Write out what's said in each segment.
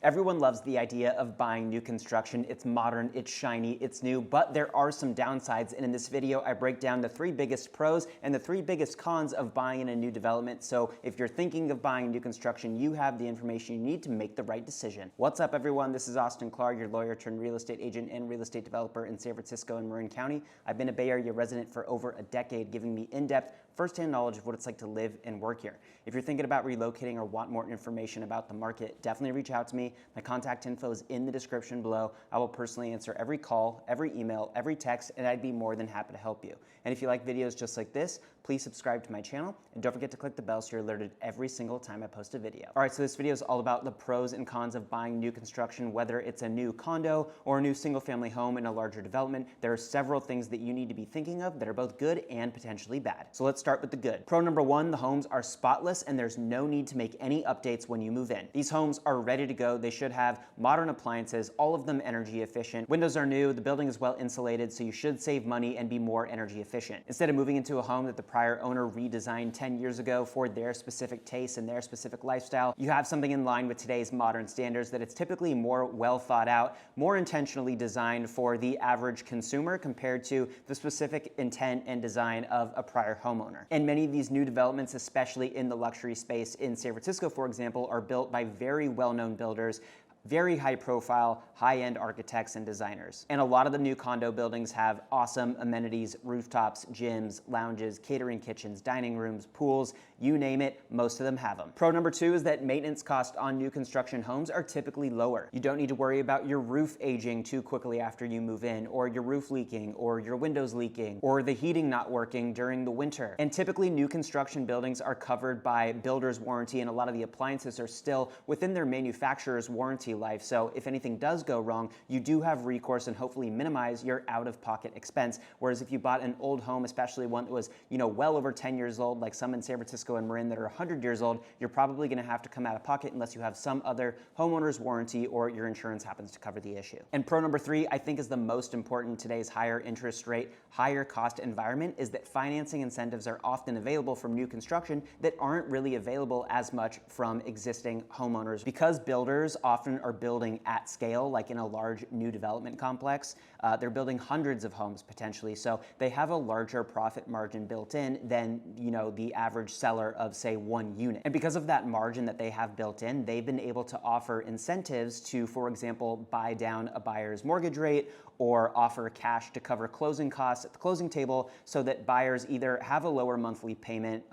Everyone loves the idea of buying new construction. It's modern, it's shiny, it's new, but there are some downsides. And in this video, I break down the 3 biggest pros and the 3 biggest cons of buying in a new development. So if you're thinking of buying new construction, you have the information you need to make the right decision. What's up, everyone? This is Austin Clark, your lawyer turned real estate agent and real estate developer in San Francisco and Marin County. I've been a Bay Area resident for over a decade, giving me in-depth, firsthand knowledge of what it's like to live and work here. If you're thinking about relocating or want more information about the market, definitely reach out to me. My contact info is in the description below. I will personally answer every call, every email, every text, and I'd be more than happy to help you. And if you like videos just like this, please subscribe to my channel and don't forget to click the bell so you're alerted every single time I post a video. All right, so this video is all about the pros and cons of buying new construction, whether it's a new condo or a new single family home in a larger development. There are several things that you need to be thinking of that are both good and potentially bad. So let's start with the good. Pro number 1, the homes are spotless and there's no need to make any updates when you move in. These homes are ready to go. They should have modern appliances, all of them energy efficient. Windows are new, the building is well insulated, so you should save money and be more energy efficient. Instead of moving into a home that the prior owner redesigned 10 years ago for their specific tastes and their specific lifestyle, you have something in line with today's modern standards that it's typically more well thought out, more intentionally designed for the average consumer compared to the specific intent and design of a prior homeowner. And many of these new developments, especially in the luxury space in San Francisco, for example, are built by very well-known builders, very high profile, high-end architects and designers. And a lot of the new condo buildings have awesome amenities, rooftops, gyms, lounges, catering kitchens, dining rooms, pools, you name it, most of them have them. Pro number 2 is that maintenance costs on new construction homes are typically lower. You don't need to worry about your roof aging too quickly after you move in, or your roof leaking, or your windows leaking, or the heating not working during the winter. And typically new construction buildings are covered by builder's warranty, and a lot of the appliances are still within their manufacturer's warranty life. So if anything does go wrong, you do have recourse and hopefully minimize your out-of-pocket expense. Whereas if you bought an old home, especially one that was, well over 10 years old, like some in San Francisco and Marin that are 100 years old, you're probably going to have to come out of pocket unless you have some other homeowner's warranty or your insurance happens to cover the issue. And pro number 3, I think is the most important in today's higher interest rate, higher cost environment, is that financing incentives are often available from new construction that aren't really available as much from existing homeowners. Because builders often are building at scale, like in a large new development complex. They're building hundreds of homes potentially, so they have a larger profit margin built in than the average seller of, say, 1 unit. And because of that margin that they have built in, they've been able to offer incentives to, for example, buy down a buyer's mortgage rate or offer cash to cover closing costs at the closing table so that buyers either have a lower monthly payment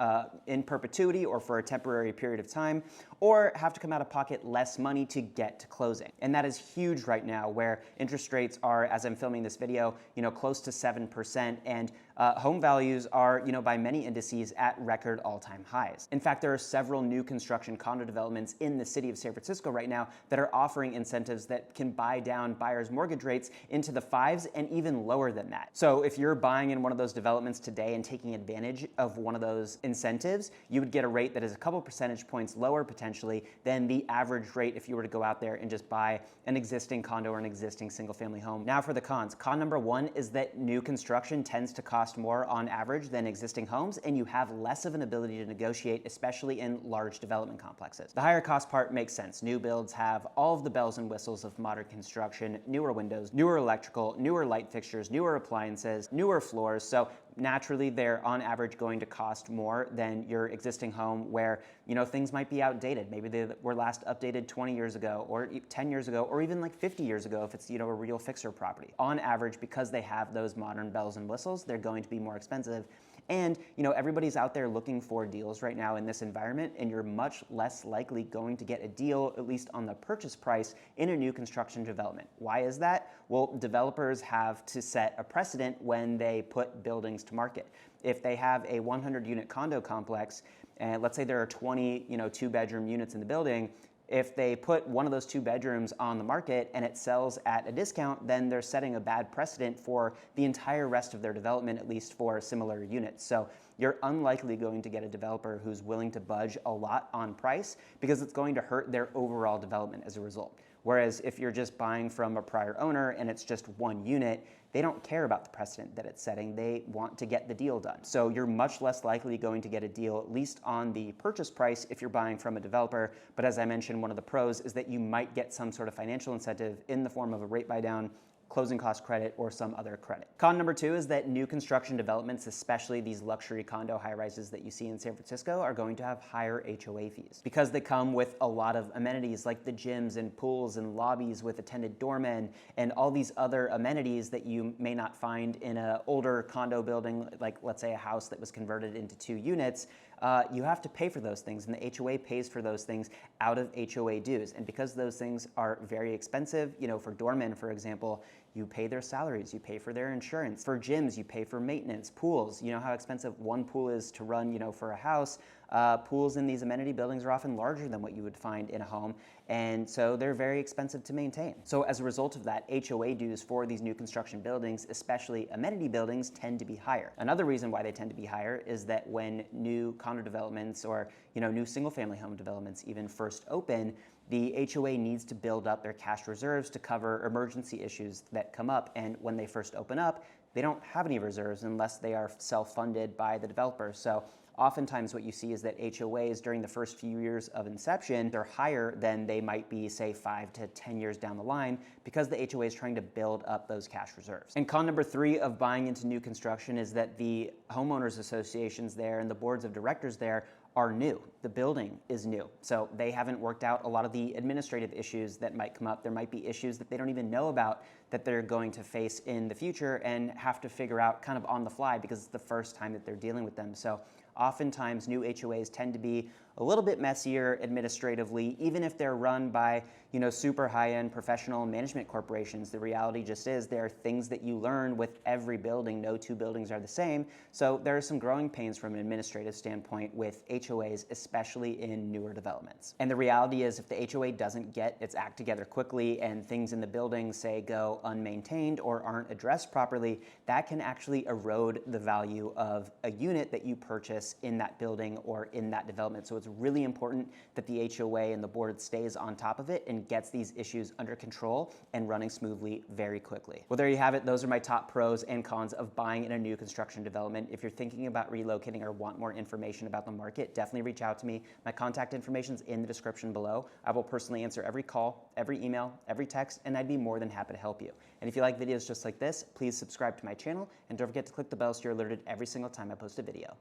in perpetuity or for a temporary period of time, or have to come out of pocket less money to get to closing. And that is huge right now, where interest rates are, as I'm filming this video, close to 7%, and home values are, by many indices at record all-time highs. In fact, there are several new construction condo developments in the city of San Francisco right now that are offering incentives that can buy down buyers' mortgage rates into the 5s and even lower than that. So if you're buying in one of those developments today and taking advantage of one of those incentives, you would get a rate that is a couple percentage points lower potentially than the average rate if you were to go out there and just buy an existing condo or an existing single family home. Now for the cons. Con number 1 is that new construction tends to cost more on average than existing homes, and you have less of an ability to negotiate, especially in large development complexes. The higher cost part makes sense. New builds have all of the bells and whistles of modern construction, newer windows, newer electrical, newer light fixtures, newer appliances, newer floors. So naturally, they're on average going to cost more than your existing home where, things might be outdated. Maybe they were last updated 20 years ago or 10 years ago, or even like 50 years ago if it's, a real fixer property. On average, because they have those modern bells and whistles, they're going to be more expensive. And, everybody's out there looking for deals right now in this environment, and you're much less likely going to get a deal, at least on the purchase price, in a new construction development. Why is that? Well, developers have to set a precedent when they put buildings to market. If they have a 100-unit condo complex, and let's say there are 20, 2-bedroom units in the building, if they put one of those 2 bedrooms on the market and it sells at a discount, then they're setting a bad precedent for the entire rest of their development, at least for similar units. So you're unlikely going to get a developer who's willing to budge a lot on price because it's going to hurt their overall development as a result. Whereas if you're just buying from a prior owner and it's just one unit, they don't care about the precedent that it's setting. They want to get the deal done. So you're much less likely going to get a deal, at least on the purchase price, if you're buying from a developer. But as I mentioned, one of the pros is that you might get some sort of financial incentive in the form of a rate buy down, closing cost credit, or some other credit. Con number 2 is that new construction developments, especially these luxury condo high-rises that you see in San Francisco, are going to have higher HOA fees because they come with a lot of amenities like the gyms and pools and lobbies with attended doormen and all these other amenities that you may not find in an older condo building, like let's say a house that was converted into 2 units. You have to pay for those things, and the HOA pays for those things out of HOA dues. And because those things are very expensive, for doormen, for example, you pay their salaries, you pay for their insurance. For gyms, you pay for maintenance. Pools, you know how expensive one pool is to run, for a house. Pools in these amenity buildings are often larger than what you would find in a home, and so they're very expensive to maintain. So as a result of that, HOA dues for these new construction buildings, especially amenity buildings, tend to be higher. Another reason why they tend to be higher is that when new condo developments or new single-family home developments even first open, the HOA needs to build up their cash reserves to cover emergency issues that come up, and when they first open up, they don't have any reserves unless they are self-funded by the developer. So oftentimes what you see is that HOAs during the first few years of inception, they're higher than they might be, say, 5 to 10 years down the line because the HOA is trying to build up those cash reserves. And con number 3 of buying into new construction is that the homeowners associations there and the boards of directors there are new. The building is new. So they haven't worked out a lot of the administrative issues that might come up. There might be issues that they don't even know about that they're going to face in the future and have to figure out kind of on the fly because it's the first time that they're dealing with them. So oftentimes new HOAs tend to be a little bit messier administratively, even if they're run by super high-end professional management corporations. The reality just is there are things that you learn with every building. No 2 buildings are the same. So there are some growing pains from an administrative standpoint with HOAs, especially in newer developments. And the reality is if the HOA doesn't get its act together quickly and things in the building, say, go unmaintained or aren't addressed properly, that can actually erode the value of a unit that you purchase in that building or in that development. So it's really important that the HOA and the board stays on top of it and gets these issues under control and running smoothly very quickly. Well, there you have it. Those are my top pros and cons of buying in a new construction development. If you're thinking about relocating or want more information about the market, definitely reach out to me. My contact information is in the description below. I will personally answer every call, every email, every text, and I'd be more than happy to help you. And if you like videos just like this, please subscribe to my channel and don't forget to click the bell so you're alerted every single time I post a video.